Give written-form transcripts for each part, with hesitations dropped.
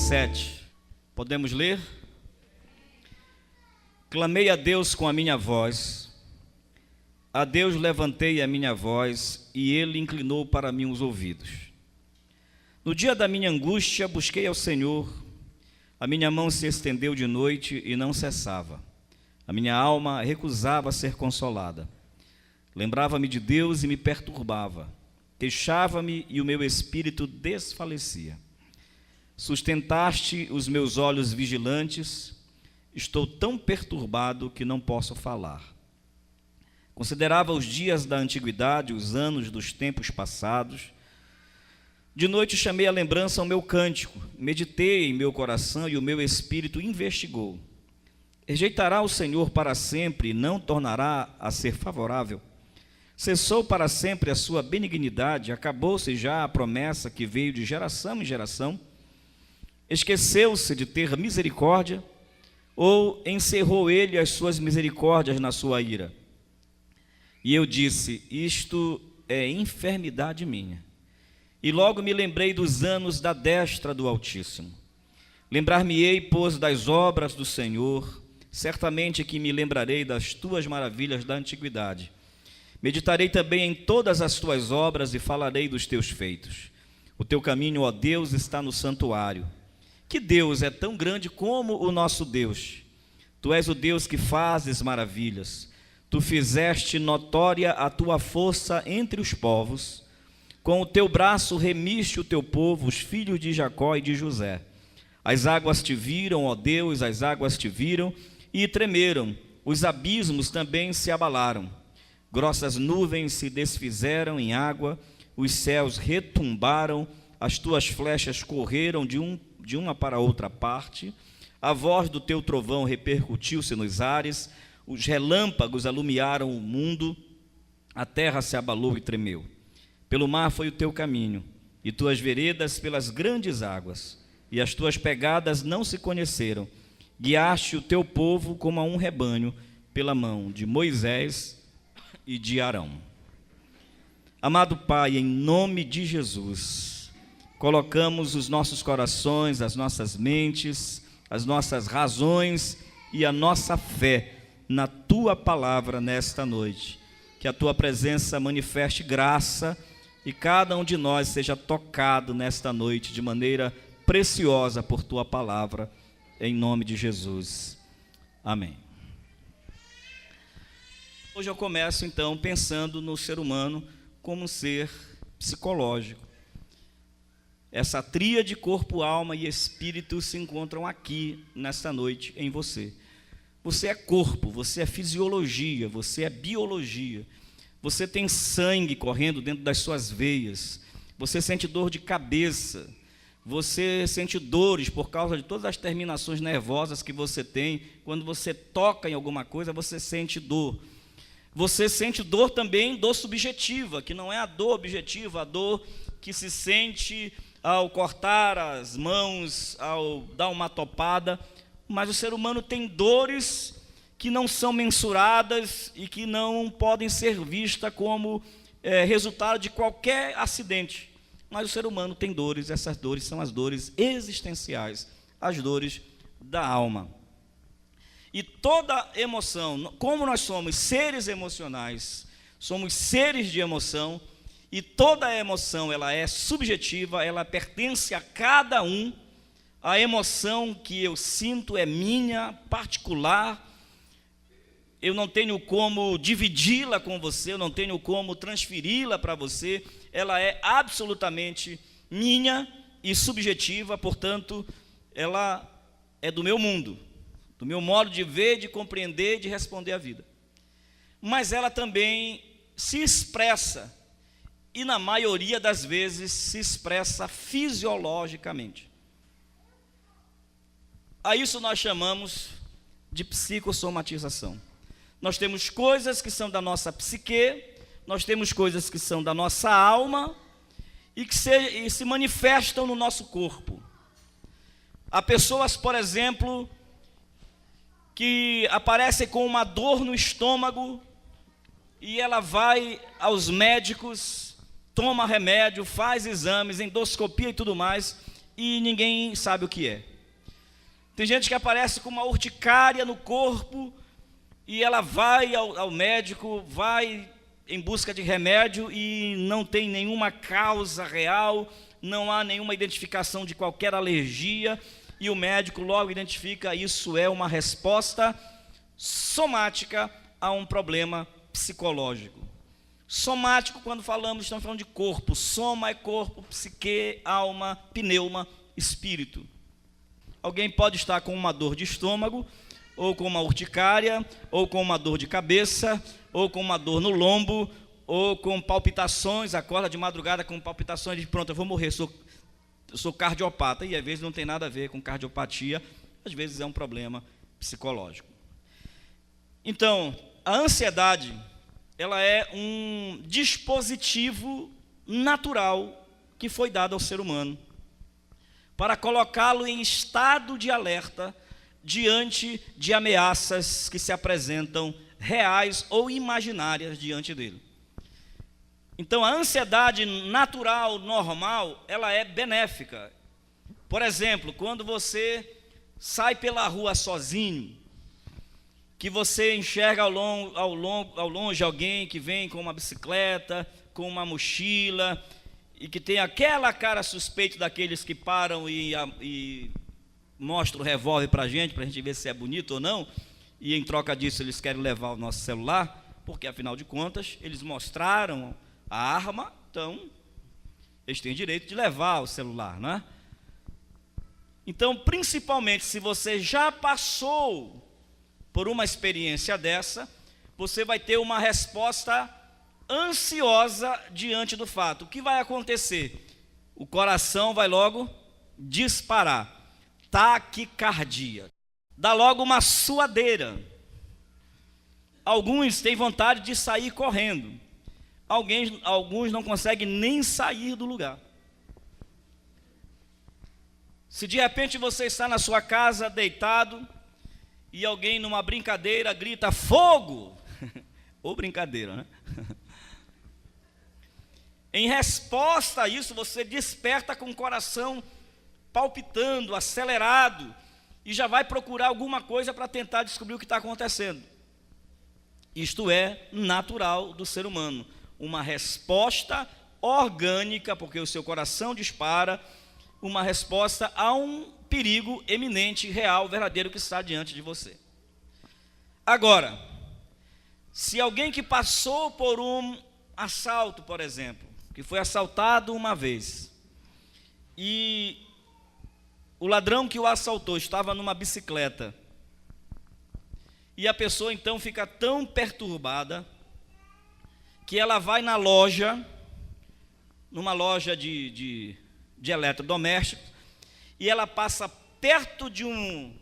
17. Podemos ler? Clamei a Deus com a minha voz, a Deus levantei a minha voz, e Ele inclinou para mim os ouvidos. No dia da minha angústia busquei ao Senhor, a minha mão se estendeu de noite e não cessava. A minha alma recusava ser consolada. Lembrava-me de Deus e me perturbava. Queixava-me e o meu espírito desfalecia. Sustentaste os meus olhos vigilantes. Estou tão perturbado que não posso falar. Considerava os dias da antiguidade, os anos dos tempos passados. De noite chamei à lembrança o meu cântico, meditei em meu coração e o meu espírito investigou. Rejeitará o Senhor para sempre e não tornará a ser favorável? Cessou para sempre a sua benignidade, acabou-se já a promessa que veio de geração em geração? Esqueceu-se de ter misericórdia, ou encerrou ele as suas misericórdias na sua ira? E eu disse, isto é enfermidade minha. E logo me lembrei dos anos da destra do Altíssimo. Lembrar-me-ei, pois, das obras do Senhor, certamente que me lembrarei das tuas maravilhas da antiguidade. Meditarei também em todas as tuas obras e falarei dos teus feitos. O teu caminho, ó Deus, está no santuário. Que Deus é tão grande como o nosso Deus? Tu és o Deus que fazes maravilhas. Tu fizeste notória a tua força entre os povos. Com o teu braço remiste o teu povo, os filhos de Jacó e de José. As águas te viram, ó Deus, as águas te viram e tremeram. Os abismos também se abalaram. Grossas nuvens se desfizeram em água, os céus retumbaram, as tuas flechas correram de uma para outra parte, a voz do teu trovão repercutiu-se nos ares, os relâmpagos alumiaram o mundo, a terra se abalou e tremeu. Pelo mar foi o teu caminho, e tuas veredas pelas grandes águas, e as tuas pegadas não se conheceram. Guiaste o teu povo como a um rebanho, pela mão de Moisés e de Arão. Amado Pai, em nome de Jesus, colocamos os nossos corações, as nossas mentes, as nossas razões e a nossa fé na Tua palavra nesta noite. Que a Tua presença manifeste graça e cada um de nós seja tocado nesta noite de maneira preciosa por Tua palavra, em nome de Jesus. Amém. Hoje eu começo então pensando no ser humano como um ser psicológico. Essa tríade corpo, alma e espírito se encontram aqui nesta noite em você. Você é corpo, você é fisiologia, você é biologia. Você tem sangue correndo dentro das suas veias. Você sente dor de cabeça. Você sente dores por causa de todas as terminações nervosas que você tem. Quando você toca em alguma coisa, você sente dor. Você sente dor também, dor subjetiva, que não é a dor objetiva, a dor que se sente ao cortar as mãos, ao dar uma topada. Mas o ser humano tem dores que não são mensuradas e que não podem ser vistas como resultado de qualquer acidente. Mas o ser humano tem dores, essas dores são as dores existenciais, as dores da alma. E toda emoção, como nós somos seres emocionais, somos seres de emoção, e toda emoção ela é subjetiva, ela pertence a cada um. A emoção que eu sinto é minha, particular, eu não tenho como dividi-la com você, eu não tenho como transferi-la para você, ela é absolutamente minha e subjetiva, portanto, ela é do meu mundo, do meu modo de ver, de compreender, de responder à vida. Mas ela também se expressa, e na maioria das vezes se expressa fisiologicamente. A isso nós chamamos de psicossomatização. Nós temos coisas que são da nossa psique, nós temos coisas que são da nossa alma e que se manifestam no nosso corpo. Há pessoas, por exemplo, que aparecem com uma dor no estômago e ela vai aos médicos, toma remédio, faz exames, endoscopia e tudo mais, e ninguém sabe o que é. Tem gente que aparece com uma urticária no corpo e ela vai ao médico, vai em busca de remédio e não tem nenhuma causa real, não há nenhuma identificação de qualquer alergia, e o médico logo identifica isso é uma resposta somática a um problema psicológico. Somático, quando estamos falando de corpo. Soma é corpo, psique, alma, pneuma, espírito. Alguém pode estar com uma dor de estômago, ou com uma urticária, ou com uma dor de cabeça, ou com uma dor no lombo, ou com palpitações, acorda de madrugada com palpitações, diz, pronto, eu vou morrer, eu sou cardiopata, e às vezes não tem nada a ver com cardiopatia, às vezes é um problema psicológico. Então, a ansiedade, ela é um dispositivo natural que foi dado ao ser humano, para colocá-lo em estado de alerta diante de ameaças que se apresentam reais ou imaginárias diante dele. Então, a ansiedade natural, normal, ela é benéfica. Por exemplo, quando você sai pela rua sozinho, que você enxerga ao longe alguém que vem com uma bicicleta, com uma mochila, e que tem aquela cara suspeita daqueles que param e mostram o revólver para a gente ver se é bonito ou não, e em troca disso eles querem levar o nosso celular, porque afinal de contas eles mostraram a arma, então eles têm direito de levar o celular, não é? Então, principalmente se você já passou por uma experiência dessa, você vai ter uma resposta ansiosa diante do fato. O que vai acontecer? O coração vai logo disparar, taquicardia, dá logo uma suadeira. Alguns têm vontade de sair correndo, alguns não conseguem nem sair do lugar. Se de repente você está na sua casa deitado e alguém numa brincadeira grita fogo, ou brincadeira, né? Em resposta a isso, você desperta com o coração palpitando, acelerado, e já vai procurar alguma coisa para tentar descobrir o que está acontecendo. Isto é natural do ser humano, uma resposta orgânica, porque o seu coração dispara, uma resposta a um perigo eminente, real, verdadeiro que está diante de você. Agora, se alguém que passou por um assalto, por exemplo, que foi assaltado uma vez, e o ladrão que o assaltou estava numa bicicleta, e a pessoa então fica tão perturbada, que ela vai na loja, numa loja de eletrodomésticos, e ela passa perto de um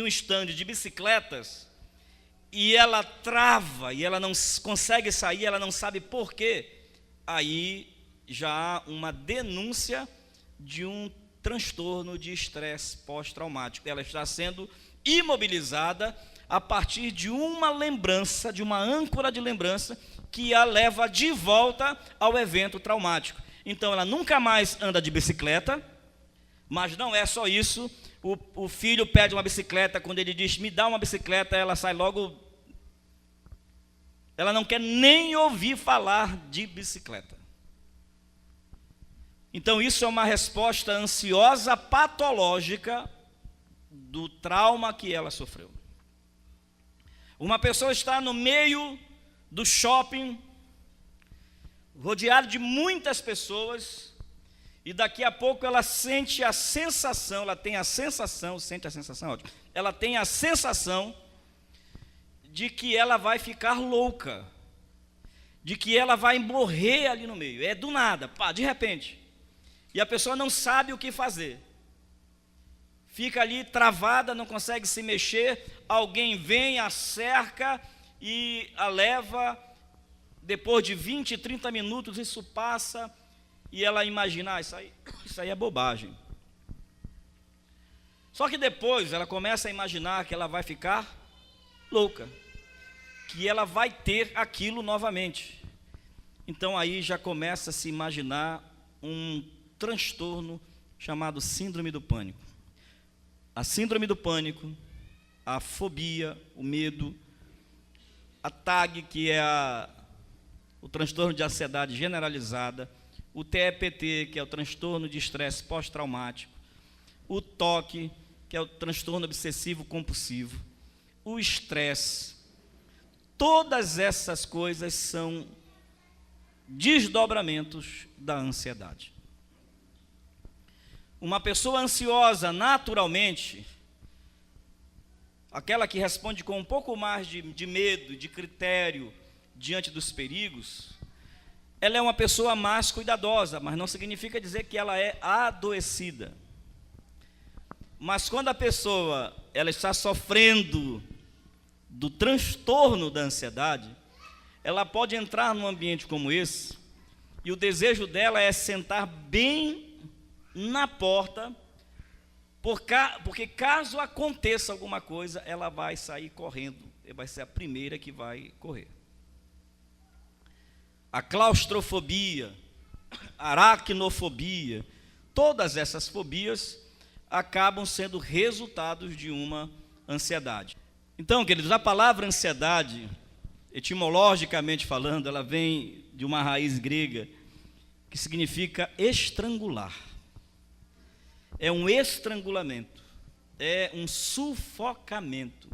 estande de bicicletas, e ela trava, e ela não consegue sair, ela não sabe por quê. Aí já há uma denúncia de um transtorno de estresse pós-traumático. Ela está sendo imobilizada a partir de uma lembrança, de uma âncora de lembrança, que a leva de volta ao evento traumático. Então ela nunca mais anda de bicicleta, mas não é só isso. O filho pede uma bicicleta, quando ele diz, me dá uma bicicleta, ela sai logo, ela não quer nem ouvir falar de bicicleta. Então isso é uma resposta ansiosa patológica do trauma que ela sofreu. Uma pessoa está no meio do shopping, rodeado de muitas pessoas, e daqui a pouco ela sente a sensação, ela tem a sensação de que ela vai ficar louca, de que ela vai morrer ali no meio. É do nada, pá, de repente. E a pessoa não sabe o que fazer. Fica ali travada, não consegue se mexer, alguém vem, a cerca e a leva. Depois de 20, 30 minutos isso passa, e ela imagina, isso aí é bobagem. Só que depois ela começa a imaginar que ela vai ficar louca, que ela vai ter aquilo novamente. Então aí já começa a se imaginar um transtorno chamado síndrome do pânico. A síndrome do pânico, a fobia, o medo, a TAG, que é o transtorno de ansiedade generalizada, o TEPT, que é o transtorno de estresse pós-traumático, o TOC, que é o transtorno obsessivo compulsivo, o estresse, todas essas coisas são desdobramentos da ansiedade. Uma pessoa ansiosa, naturalmente, aquela que responde com um pouco mais de medo, de critério diante dos perigos, ela é uma pessoa mais cuidadosa, mas não significa dizer que ela é adoecida. Mas quando a pessoa ela está sofrendo do transtorno da ansiedade, ela pode entrar num ambiente como esse, e o desejo dela é sentar bem na porta, porque caso aconteça alguma coisa, ela vai sair correndo, vai ser a primeira que vai correr. A claustrofobia, a aracnofobia, todas essas fobias acabam sendo resultados de uma ansiedade. Então, queridos, a palavra ansiedade, etimologicamente falando, ela vem de uma raiz grega que significa estrangular. É um estrangulamento, é um sufocamento,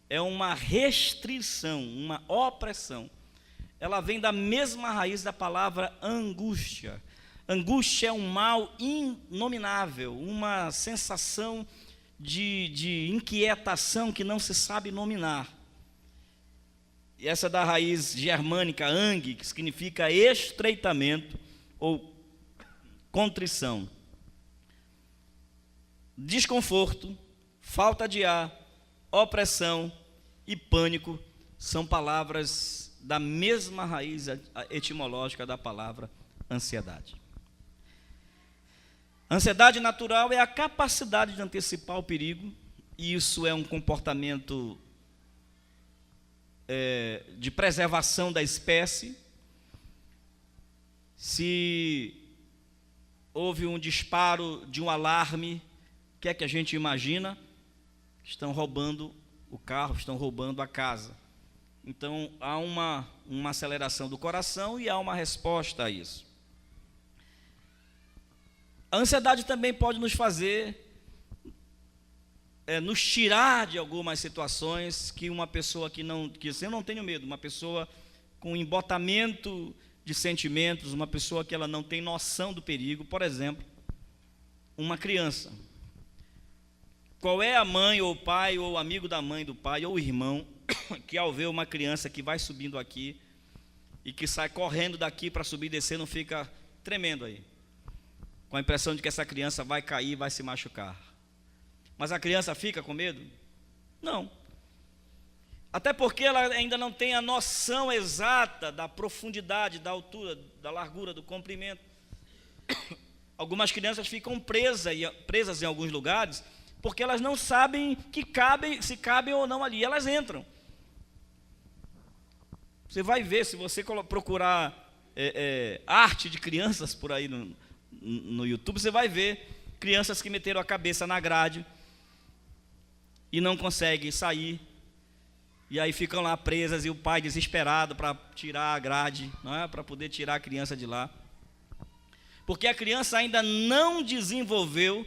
é uma restrição, uma opressão. Ela vem da mesma raiz da palavra angústia. Angústia é um mal inominável, uma sensação de inquietação que não se sabe nominar. E essa é da raiz germânica ang, que significa estreitamento ou contrição. Desconforto, falta de ar, opressão e pânico são palavras da mesma raiz etimológica da palavra ansiedade. Ansiedade natural é a capacidade de antecipar o perigo, e isso é um comportamento de preservação da espécie. Se houve um disparo de um alarme, o que é que a gente imagina? Estão roubando o carro, estão roubando a casa. Então, há uma aceleração do coração e há uma resposta a isso. A ansiedade também pode nos fazer, nos tirar de algumas situações que uma pessoa que eu não tenho medo, uma pessoa com embotamento de sentimentos, uma pessoa que ela não tem noção do perigo, por exemplo, uma criança. Qual é a mãe ou o pai, ou o amigo da mãe, do pai, ou o irmão, que ao ver uma criança que vai subindo aqui, e que sai correndo daqui para subir e descer, não fica tremendo aí, com a impressão de que essa criança vai cair, vai se machucar? Mas a criança fica com medo? Não. Até porque ela ainda não tem a noção exata da profundidade, da altura, da largura, do comprimento. Algumas crianças ficam presas em alguns lugares, porque elas não sabem se cabem ou não ali, elas entram. Você vai ver, se você procurar arte de crianças por aí no YouTube, você vai ver crianças que meteram a cabeça na grade e não conseguem sair, e aí ficam lá presas, e o pai desesperado para tirar a grade, não é? Para poder tirar a criança de lá, porque a criança ainda não desenvolveu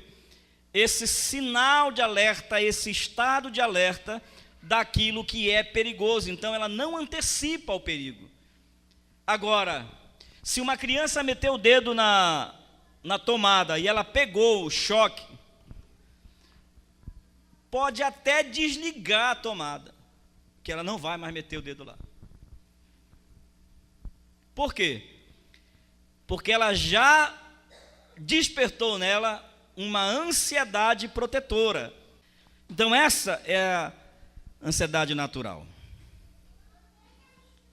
esse sinal de alerta, esse estado de alerta daquilo que é perigoso. Então ela não antecipa o perigo. Agora, se uma criança meteu o dedo na tomada e ela pegou o choque, pode até desligar a tomada, que ela não vai mais meter o dedo lá. Por quê? Porque ela já despertou nela uma ansiedade protetora. Então essa é a ansiedade natural.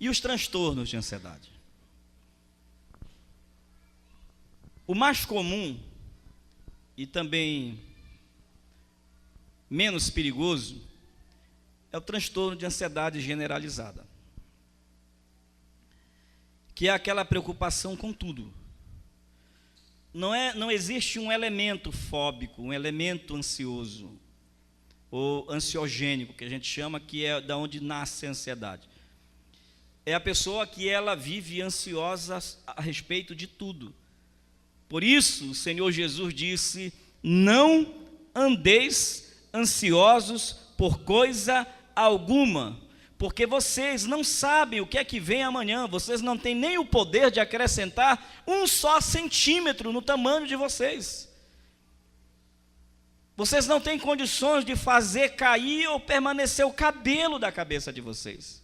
E os transtornos de ansiedade? O mais comum e também menos perigoso é o transtorno de ansiedade generalizada, que é aquela preocupação com tudo. Não existe um elemento fóbico, um elemento ansioso, ou ansiogênico, que a gente chama, que é da onde nasce a ansiedade. É a pessoa que ela vive ansiosa a respeito de tudo. Por isso, o Senhor Jesus disse: não andeis ansiosos por coisa alguma, porque vocês não sabem o que é que vem amanhã, vocês não têm nem o poder de acrescentar um só centímetro no tamanho de vocês. Vocês não têm condições de fazer cair ou permanecer o cabelo da cabeça de vocês.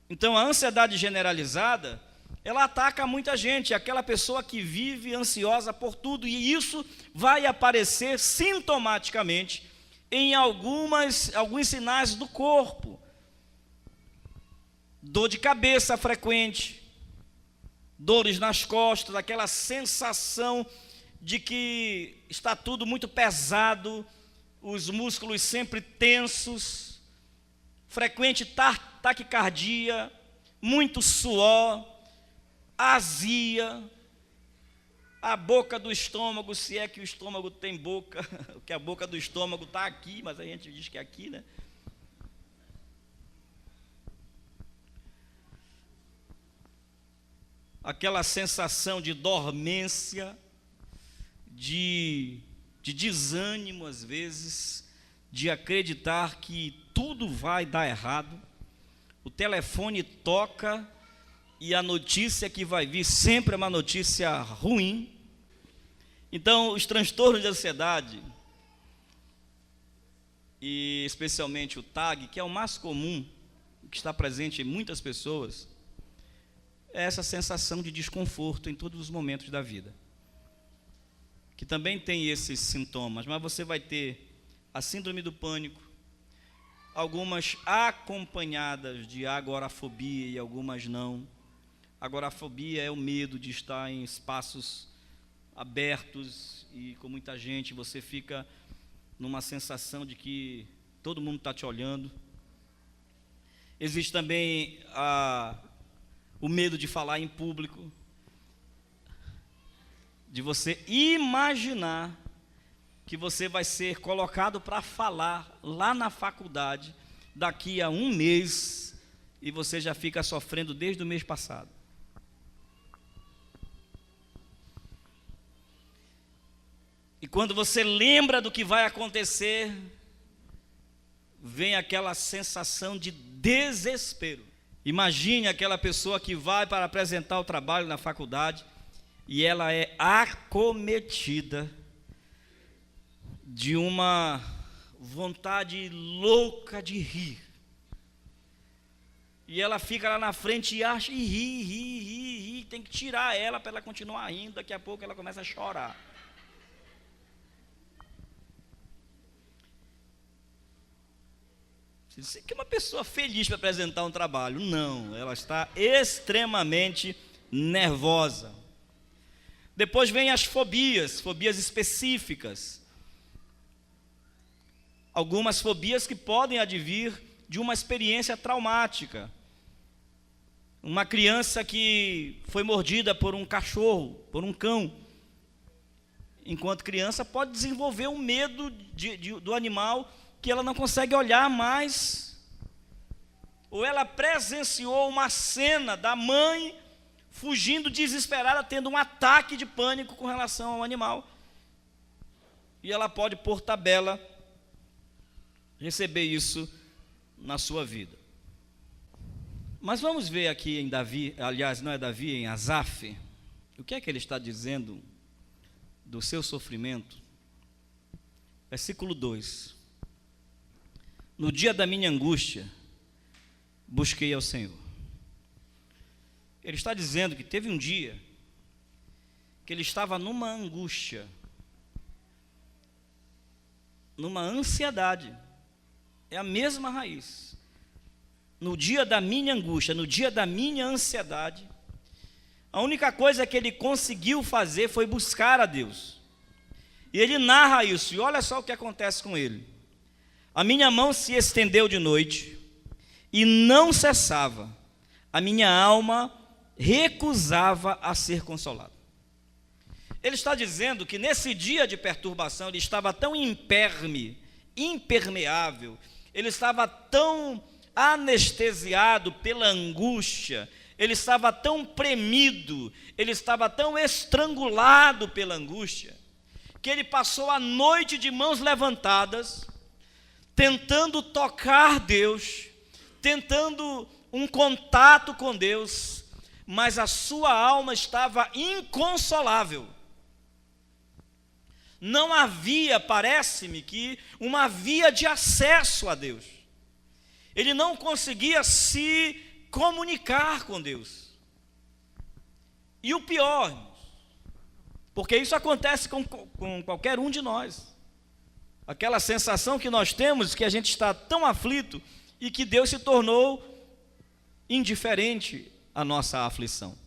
Então, a ansiedade generalizada, ela ataca muita gente, aquela pessoa que vive ansiosa por tudo, e isso vai aparecer sintomaticamente em alguns sinais do corpo. Dor de cabeça frequente, dores nas costas, aquela sensação de que está tudo muito pesado, os músculos sempre tensos, frequente taquicardia, muito suor, azia, a boca do estômago, se é que o estômago tem boca, que a boca do estômago está aqui, mas a gente diz que é aqui, né? Aquela sensação de dormência, de desânimo às vezes, de acreditar que tudo vai dar errado. O telefone toca e a notícia que vai vir sempre é uma notícia ruim. Então, os transtornos de ansiedade, e especialmente o TAG, que é o mais comum, que está presente em muitas pessoas, é essa sensação de desconforto em todos os momentos da vida, que também tem esses sintomas, mas você vai ter a síndrome do pânico, algumas acompanhadas de agorafobia e algumas não. Agorafobia é o medo de estar em espaços abertos e com muita gente, você fica numa sensação de que todo mundo está te olhando. Existe também o medo de falar em público, de você imaginar que você vai ser colocado para falar lá na faculdade daqui a um mês e você já fica sofrendo desde o mês passado. E quando você lembra do que vai acontecer, vem aquela sensação de desespero. Imagine aquela pessoa que vai para apresentar o trabalho na faculdade e ela é acometida de uma vontade louca de rir. E ela fica lá na frente e acha e ri, tem que tirar ela para ela continuar rindo, daqui a pouco ela começa a chorar. Você que é uma pessoa feliz para apresentar um trabalho. Não, ela está extremamente nervosa. Depois vem as fobias específicas. Algumas fobias que podem advir de uma experiência traumática. Uma criança que foi mordida por um cachorro, por um cão. Enquanto criança pode desenvolver um medo do animal que ela não consegue olhar mais. Ou ela presenciou uma cena da mãe fugindo desesperada, tendo um ataque de pânico com relação ao animal. E ela pode, por tabela, receber isso na sua vida. Mas vamos ver aqui em Davi, aliás, não é Davi, em Asaf, o que é que ele está dizendo do seu sofrimento. Versículo 2. No dia da minha angústia, busquei ao Senhor. Ele está dizendo que teve um dia que ele estava numa angústia, numa ansiedade. É a mesma raiz. No dia da minha angústia, no dia da minha ansiedade, a única coisa que ele conseguiu fazer foi buscar a Deus. E ele narra isso, e olha só o que acontece com ele. A minha mão se estendeu de noite, e não cessava a minha alma recusava a ser consolado. Ele está dizendo que nesse dia de perturbação ele estava tão impermeável, ele estava tão anestesiado pela angústia, ele estava tão premido, ele estava tão estrangulado pela angústia, que ele passou a noite de mãos levantadas, tentando tocar Deus, tentando um contato com Deus, mas a sua alma estava inconsolável. Não havia, parece-me que, uma via de acesso a Deus. Ele não conseguia se comunicar com Deus. E o pior, irmãos, porque isso acontece com qualquer um de nós. Aquela sensação que nós temos que a gente está tão aflito e que Deus se tornou indiferente à nossa aflição.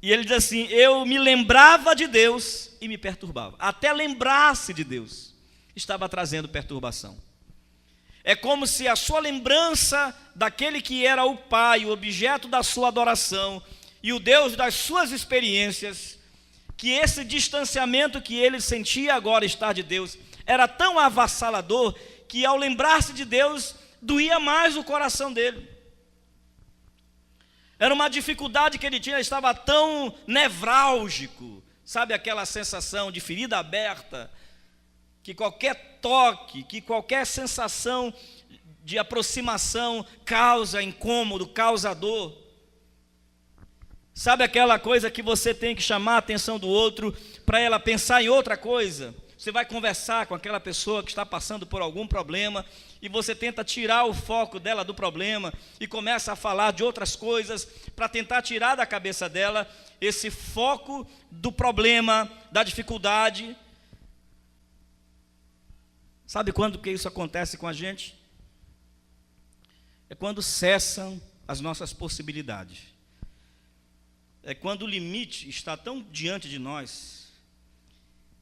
E ele diz assim: eu me lembrava de Deus e me perturbava. Até lembrar-se de Deus estava trazendo perturbação. É como se a sua lembrança daquele que era o Pai, o objeto da sua adoração e o Deus das suas experiências, que esse distanciamento que ele sentia agora estar de Deus era tão avassalador que ao lembrar-se de Deus doía mais o coração dele. Era uma dificuldade que ele tinha, ele estava tão nevrálgico, sabe aquela sensação de ferida aberta, que qualquer toque, que qualquer sensação de aproximação causa incômodo, causa dor. Sabe aquela coisa que você tem que chamar a atenção do outro para ela pensar em outra coisa? Você vai conversar com aquela pessoa que está passando por algum problema e você tenta tirar o foco dela do problema e começa a falar de outras coisas para tentar tirar da cabeça dela esse foco do problema, da dificuldade. Sabe quando que isso acontece com a gente? É quando cessam as nossas possibilidades. É quando o limite está tão diante de nós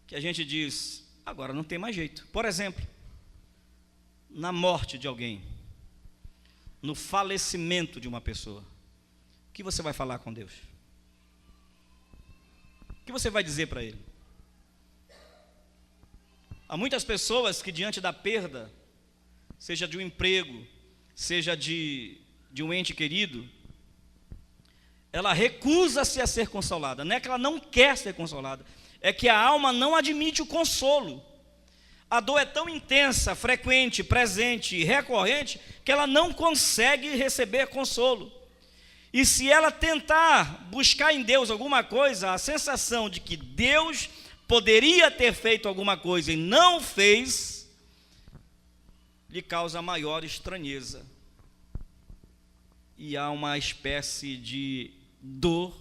que a gente diz: agora não tem mais jeito. Por exemplo, na morte de alguém, no falecimento de uma pessoa, o que você vai falar com Deus? O que você vai dizer para Ele? Há muitas pessoas que diante da perda, seja de um emprego, seja de um ente querido, ela recusa-se a ser consolada. Não é que ela não quer ser consolada, é que a alma não admite o consolo. A dor é tão intensa, frequente, presente e recorrente, que ela não consegue receber consolo. E se ela tentar buscar em Deus alguma coisa, a sensação de que Deus poderia ter feito alguma coisa e não fez, lhe causa maior estranheza. E há uma espécie de dor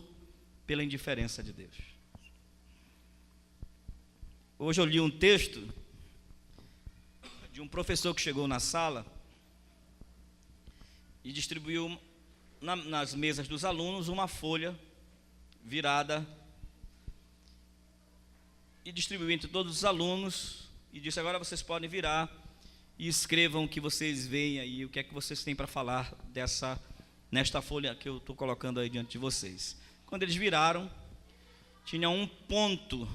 pela indiferença de Deus. Hoje eu li um texto de um professor que chegou na sala e distribuiu nas mesas dos alunos uma folha virada e distribuiu entre todos os alunos e disse: agora vocês podem virar e escrevam o que vocês veem aí, o que é que vocês têm para falar nesta folha que eu estou colocando aí diante de vocês. Quando eles viraram, tinha um ponto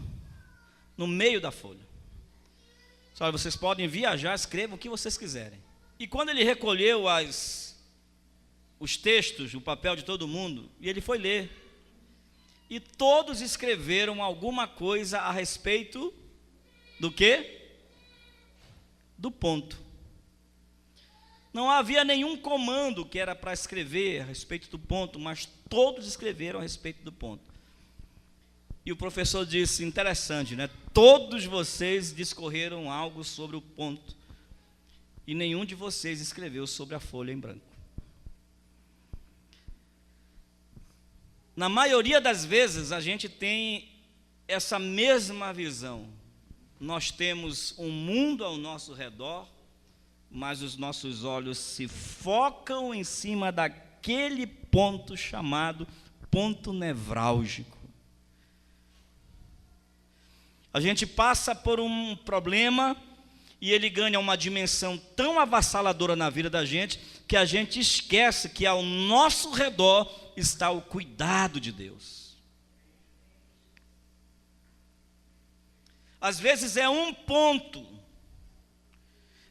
no meio da folha. Só vocês podem viajar, escrevam o que vocês quiserem. E quando ele recolheu os textos, o papel de todo mundo, e ele foi ler, e todos escreveram alguma coisa a respeito do quê? Do ponto. Não havia nenhum comando que era para escrever a respeito do ponto, mas todos escreveram a respeito do ponto. E o professor disse: interessante, né? Todos vocês discorreram algo sobre o ponto e nenhum de vocês escreveu sobre a folha em branco. Na maioria das vezes a gente tem essa mesma visão. Nós temos um mundo ao nosso redor, mas os nossos olhos se focam em cima daquele ponto chamado ponto nevrálgico. A gente passa por um problema e ele ganha uma dimensão tão avassaladora na vida da gente que a gente esquece que ao nosso redor está o cuidado de Deus. Às vezes é um ponto,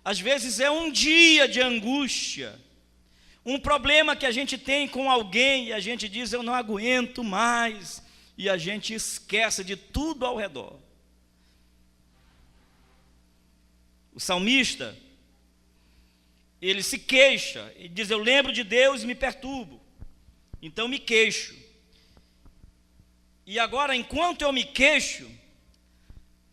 às vezes é um dia de angústia, um problema que a gente tem com alguém e a gente diz, eu não aguento mais, e a gente esquece de tudo ao redor. O salmista, ele se queixa, e diz, eu lembro de Deus e me perturbo, então me queixo. E agora, enquanto eu me queixo,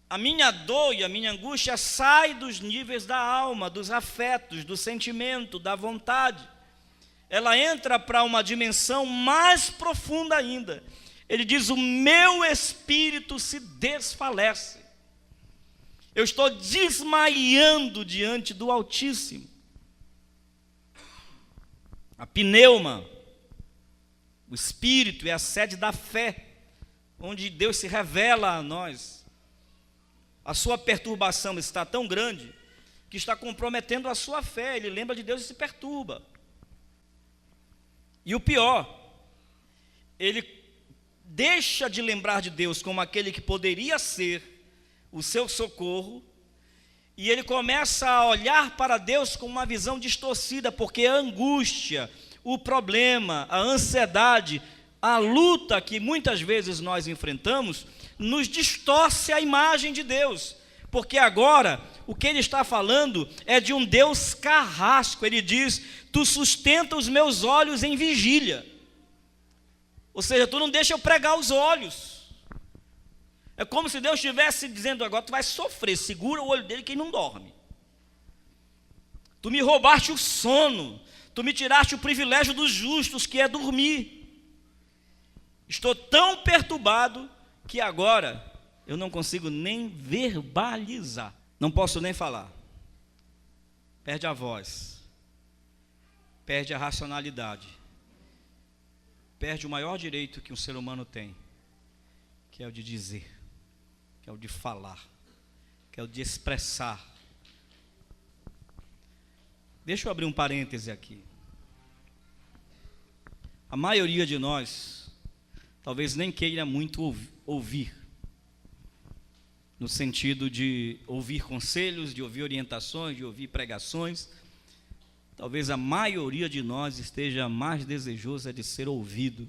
a minha dor e a minha angústia sai dos níveis da alma, dos afetos, do sentimento, da vontade. Ela entra para uma dimensão mais profunda ainda. Ele diz, o meu espírito se desfalece. Eu estou desmaiando diante do Altíssimo. A pneuma, o espírito é a sede da fé, onde Deus se revela a nós. A sua perturbação está tão grande que está comprometendo a sua fé. Ele lembra de Deus e se perturba. E o pior, ele deixa de lembrar de Deus como aquele que poderia ser o seu socorro, e ele começa a olhar para Deus com uma visão distorcida, porque a angústia, o problema, a ansiedade, a luta que muitas vezes nós enfrentamos, nos distorce a imagem de Deus, porque agora o que ele está falando é de um Deus carrasco. Ele diz, tu sustenta os meus olhos em vigília, ou seja, tu não deixa eu pregar os olhos. É como se Deus estivesse dizendo, agora tu vai sofrer, segura o olho dele quem não dorme. Tu me roubaste o sono, tu me tiraste o privilégio dos justos, que é dormir. Estou tão perturbado que agora eu não consigo nem verbalizar, não posso nem falar. Perde a voz, perde a racionalidade, perde o maior direito que um ser humano tem, que é o de dizer, que é o de falar, que é o de expressar. Deixa eu abrir um parêntese aqui. A maioria de nós talvez nem queira muito ouvir, no sentido de ouvir conselhos, de ouvir orientações, de ouvir pregações. Talvez a maioria de nós esteja mais desejosa de ser ouvido,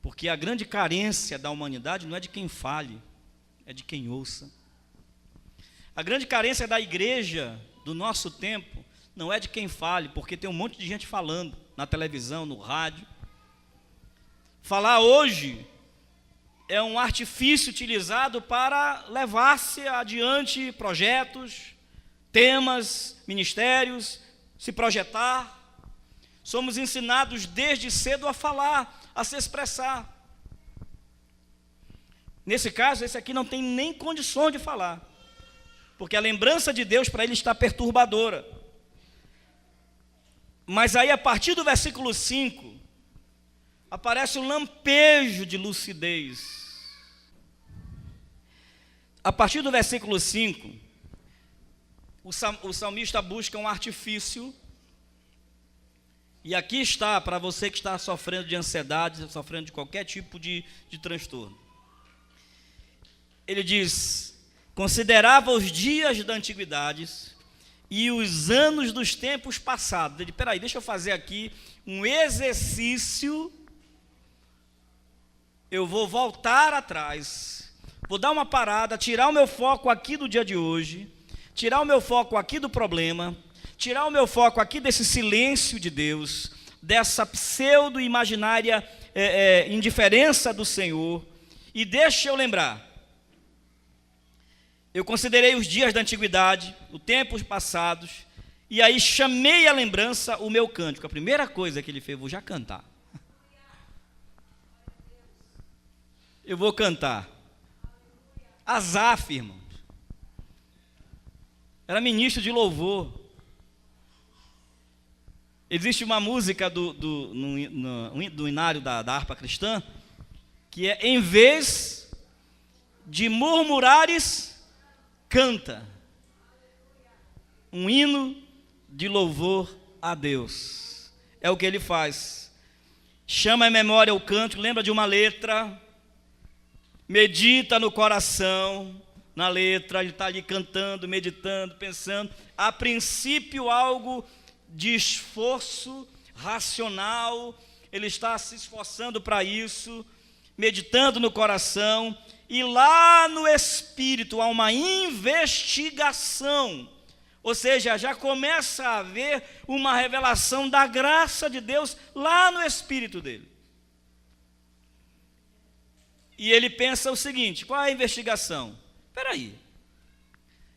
porque a grande carência da humanidade não é de quem fale, é de quem ouça. A grande carência da igreja do nosso tempo não é de quem fale, porque tem um monte de gente falando na televisão, no rádio. Falar hoje é um artifício utilizado para levar-se adiante projetos, temas, ministérios, se projetar. Somos ensinados desde cedo a falar, a se expressar. Nesse caso, esse aqui não tem nem condições de falar, porque a lembrança de Deus para ele está perturbadora. Mas aí, a partir do versículo 5, aparece um lampejo de lucidez. A partir do versículo 5, o salmista busca um artifício, e aqui está, para você que está sofrendo de ansiedade, sofrendo de qualquer tipo de transtorno. Ele diz, considerava os dias da antiguidade e os anos dos tempos passados. Ele, peraí, deixa eu fazer aqui um exercício. Eu vou voltar atrás, vou dar uma parada, tirar o meu foco aqui do dia de hoje, tirar o meu foco aqui do problema, tirar o meu foco aqui desse silêncio de Deus, dessa pseudo-imaginária indiferença do Senhor, e deixa eu lembrar. Eu considerei os dias da antiguidade, os tempos passados, e aí chamei à lembrança o meu cântico. A primeira coisa que ele fez, vou já cantar. Eu vou cantar. Asaf, irmãos, era ministro de louvor. Existe uma música no inário da harpa cristã, que é, em vez de murmurares, canta. Um hino de louvor a Deus. É o que ele faz. Chama à memória o cântico, lembra de uma letra, medita no coração, na letra, ele está ali cantando, meditando, pensando. A princípio, algo de esforço racional, ele está se esforçando para isso, meditando no coração, e lá no espírito há uma investigação, ou seja, já começa a haver uma revelação da graça de Deus lá no espírito dele. E ele pensa o seguinte: qual é a investigação? Espera aí,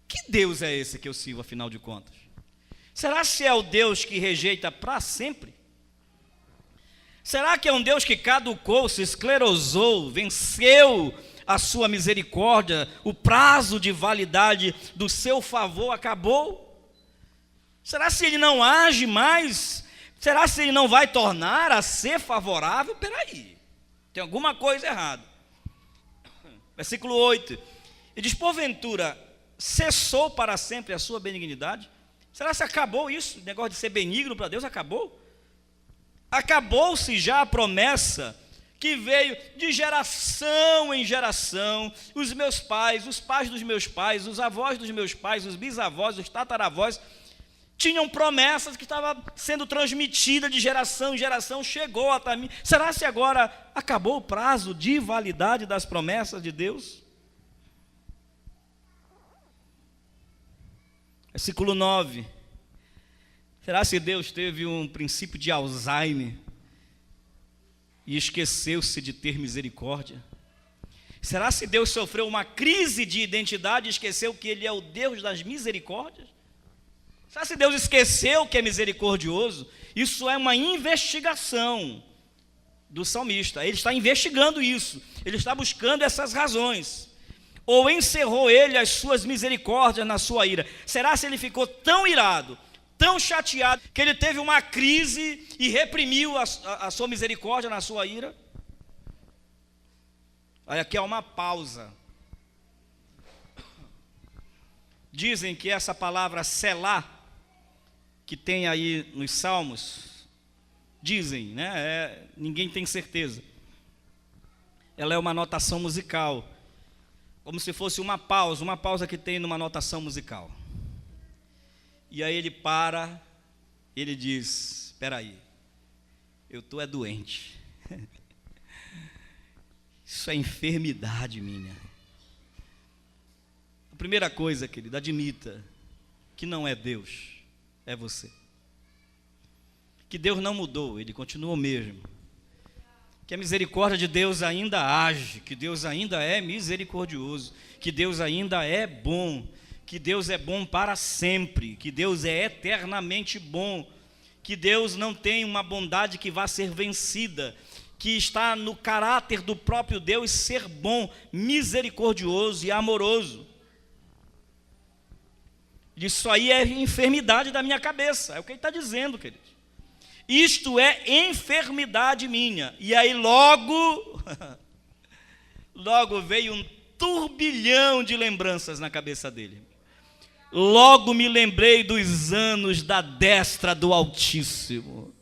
que Deus é esse que eu sirvo, afinal de contas? Será que é o Deus que rejeita para sempre? Será que é um Deus que caducou, se esclerosou, venceu a sua misericórdia, o prazo de validade do seu favor acabou? Será se ele não age mais? Será se ele não vai tornar a ser favorável? Espera aí, tem alguma coisa errada. Versículo 8, ele diz: porventura cessou para sempre a sua benignidade? Será que acabou isso? O negócio de ser benigno para Deus acabou? Acabou-se já a promessa que veio de geração em geração. Os meus pais, os pais dos meus pais, os avós dos meus pais, os bisavós, os tataravós, tinham promessas que estavam sendo transmitidas de geração em geração, chegou até mim. Será que agora acabou o prazo de validade das promessas de Deus? Versículo 9. Será que Deus teve um princípio de Alzheimer e esqueceu-se de ter misericórdia? Será que Deus sofreu uma crise de identidade e esqueceu que Ele é o Deus das misericórdias? Será que Deus esqueceu que é misericordioso? Isso é uma investigação do salmista. Ele está investigando isso, ele está buscando essas razões. Ou encerrou ele as suas misericórdias na sua ira? Será se ele ficou tão irado, tão chateado, que ele teve uma crise e reprimiu a sua misericórdia na sua ira? Olha, aqui há uma pausa. Dizem que essa palavra selá, que tem aí nos Salmos, dizem, né? Ninguém tem certeza. Ela é uma notação musical, como se fosse uma pausa que tem numa notação musical. E aí ele para, ele diz: espera aí, eu estou doente. Isso é enfermidade minha. A primeira coisa, querido, admita que não é Deus, é você. Que Deus não mudou, Ele continua o mesmo. Que a misericórdia de Deus ainda age, que Deus ainda é misericordioso, que Deus ainda é bom, que Deus é bom para sempre, que Deus é eternamente bom, que Deus não tem uma bondade que vá ser vencida, que está no caráter do próprio Deus ser bom, misericordioso e amoroso. Isso aí é enfermidade da minha cabeça, é o que ele está dizendo, querido. Isto é enfermidade minha. E aí logo veio um turbilhão de lembranças na cabeça dele. Logo me lembrei dos anos da destra do Altíssimo.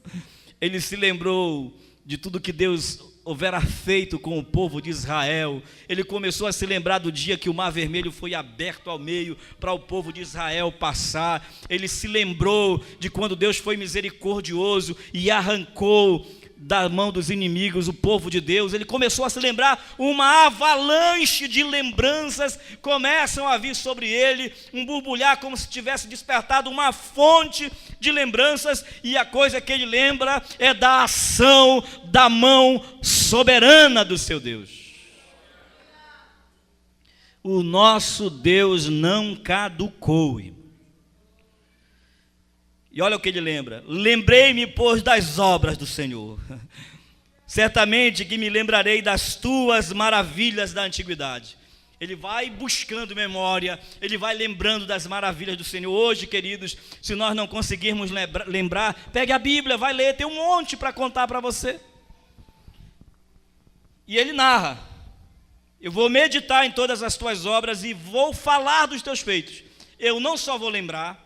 Ele se lembrou de tudo que Deus houvera feito com o povo de Israel. Ele começou a se lembrar do dia que o Mar Vermelho foi aberto ao meio para o povo de Israel passar. Ele se lembrou de quando Deus foi misericordioso e arrancou da mão dos inimigos o povo de Deus. Ele começou a se lembrar, uma avalanche de lembranças começam a vir sobre ele, um borbulhar como se tivesse despertado uma fonte de lembranças, e a coisa que ele lembra é da ação da mão soberana do seu Deus. O nosso Deus não caducou. E olha o que ele lembra: lembrei-me, pois, das obras do Senhor. Certamente que me lembrarei das tuas maravilhas da antiguidade. Ele vai buscando memória, ele vai lembrando das maravilhas do Senhor. Hoje, queridos, se nós não conseguirmos lembrar, pegue a Bíblia, vai ler, tem um monte para contar para você. E ele narra: eu vou meditar em todas as tuas obras e vou falar dos teus feitos. Eu não só vou lembrar,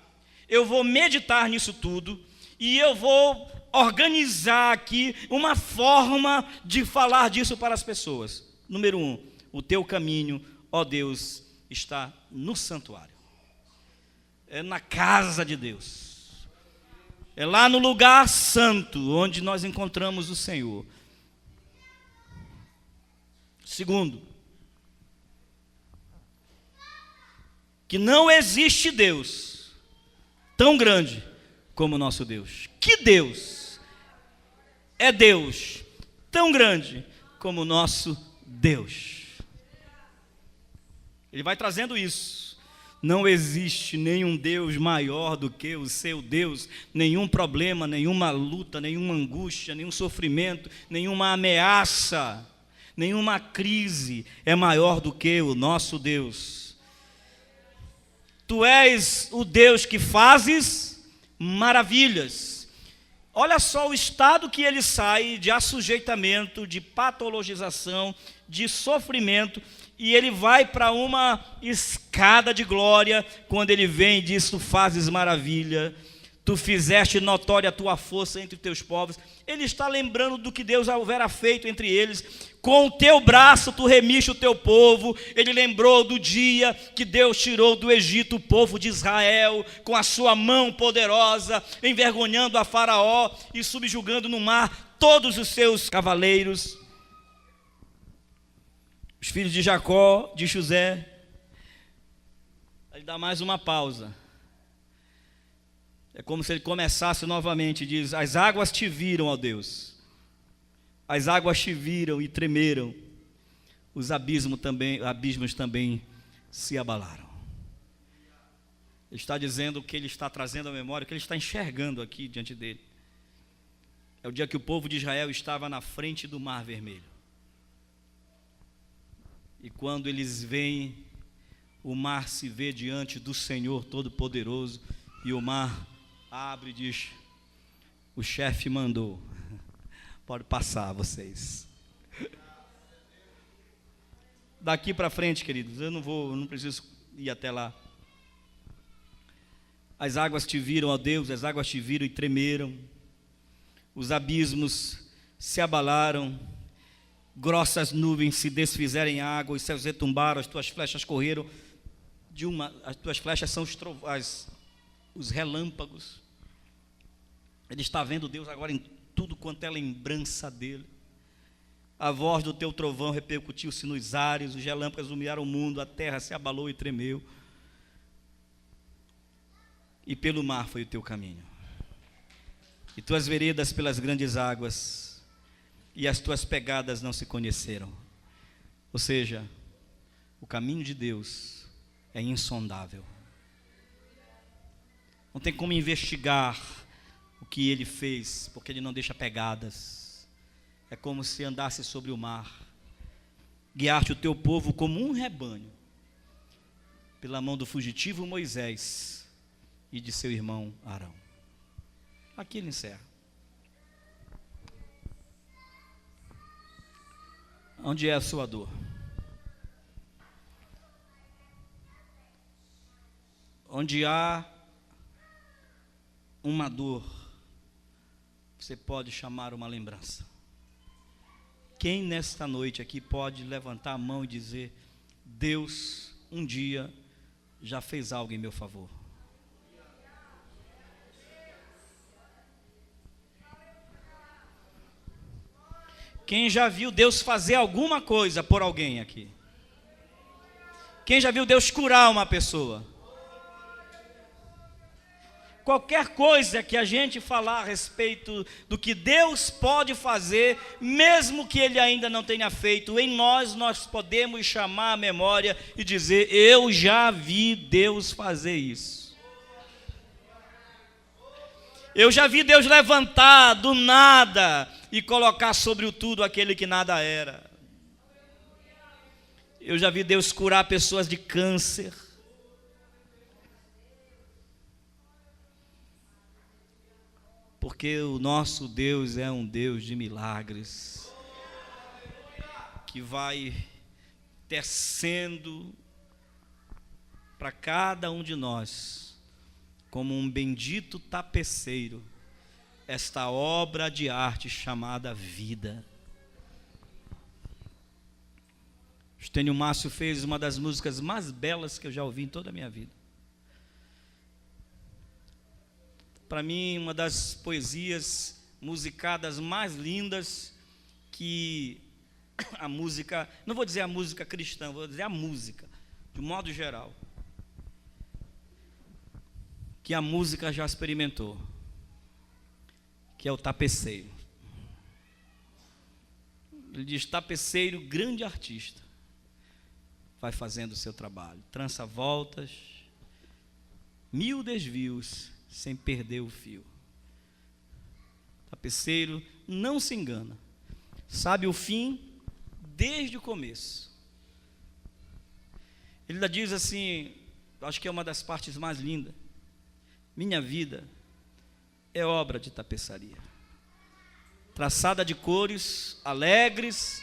eu vou meditar nisso tudo e eu vou organizar aqui uma forma de falar disso para as pessoas. Número 1, o teu caminho, ó Deus, está no santuário. É na casa de Deus. É lá no lugar santo, onde nós encontramos o Senhor. Segundo, que não existe Deus tão grande como o nosso Deus. Que Deus é Deus tão grande como o nosso Deus? Ele vai trazendo isso. Não existe nenhum Deus maior do que o seu Deus. Nenhum problema, nenhuma luta, nenhuma angústia, nenhum sofrimento, nenhuma ameaça, nenhuma crise é maior do que o nosso Deus. Tu és o Deus que fazes maravilhas. Olha só o estado que ele sai de assujeitamento, de patologização, de sofrimento, e ele vai para uma escada de glória, quando ele vem e diz: tu fazes maravilha, tu fizeste notória a tua força entre os teus povos. Ele está lembrando do que Deus houvera feito entre eles. Com o teu braço tu remiste o teu povo. Ele lembrou do dia que Deus tirou do Egito o povo de Israel, com a sua mão poderosa, envergonhando a Faraó e subjugando no mar todos os seus cavaleiros. Os filhos de Jacó, de José. Ele dá mais uma pausa. É como se ele começasse novamente, diz: as águas te viram, ó Deus. As águas te viram e tremeram. Os abismos também se abalaram. Ele está dizendo que ele está trazendo à memória, que ele está enxergando aqui diante dele. É o dia que o povo de Israel estava na frente do Mar Vermelho. E quando eles veem, o mar se vê diante do Senhor Todo-Poderoso, e o mar abre e diz: o chefe mandou, pode passar vocês. Daqui para frente, queridos, eu não preciso ir até lá. As águas te viram, ó Deus, as águas te viram e tremeram, os abismos se abalaram, grossas nuvens se desfizeram em água, os céus retumbaram, as tuas flechas correram as tuas flechas são os relâmpagos. Ele está vendo Deus agora em tudo quanto é lembrança dele. A voz do teu trovão repercutiu-se nos ares, os relâmpagos iluminaram o mundo, a terra se abalou e tremeu. E pelo mar foi o teu caminho, e tuas veredas pelas grandes águas, e as tuas pegadas não se conheceram. Ou seja, o caminho de Deus é insondável. Não tem como investigar o que ele fez, porque ele não deixa pegadas. É como se andasse sobre o mar. Guiaste o teu povo como um rebanho, pela mão do fugitivo Moisés e de seu irmão Arão. Aqui ele encerra. Onde é a sua dor? Onde há uma dor, você pode chamar uma lembrança. Quem nesta noite aqui pode levantar a mão e dizer: Deus um dia já fez algo em meu favor? Quem já viu Deus fazer alguma coisa por alguém aqui? Quem já viu Deus curar uma pessoa? Qualquer coisa que a gente falar a respeito do que Deus pode fazer, mesmo que Ele ainda não tenha feito, em nós podemos chamar a memória e dizer: eu já vi Deus fazer isso. Eu já vi Deus levantar do nada e colocar sobre o tudo aquele que nada era. Eu já vi Deus curar pessoas de câncer. Porque o nosso Deus é um Deus de milagres, que vai tecendo para cada um de nós como um bendito tapeceiro esta obra de arte chamada vida. Estênio Márcio fez uma das músicas mais belas que eu já ouvi em toda a minha vida. Para mim, uma das poesias musicadas mais lindas que a música, não vou dizer a música cristã, vou dizer a música, de modo geral, que a música já experimentou, que é o Tapeceiro. Ele diz: tapeceiro, grande artista, vai fazendo o seu trabalho, trança voltas, 1000 desvios, sem perder o fio. Tapeceiro não se engana, sabe o fim desde o começo. Ele ainda diz assim, acho que é uma das partes mais lindas: minha vida é obra de tapeçaria, traçada de cores alegres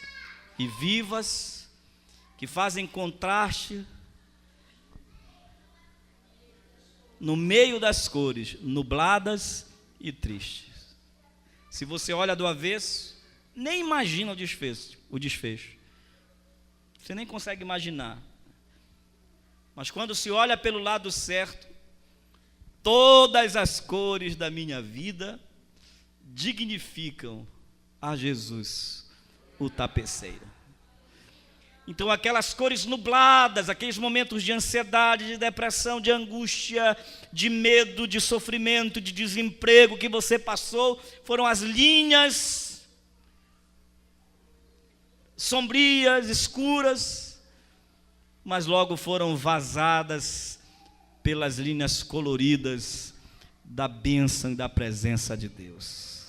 e vivas, que fazem contraste no meio das cores nubladas e tristes. Se você olha do avesso, nem imagina o desfecho. Você nem consegue imaginar. Mas quando se olha pelo lado certo, todas as cores da minha vida dignificam a Jesus, o tapeceiro. Então aquelas cores nubladas, aqueles momentos de ansiedade, de depressão, de angústia, de medo, de sofrimento, de desemprego que você passou, foram as linhas sombrias, escuras, mas logo foram vazadas pelas linhas coloridas da bênção e da presença de Deus.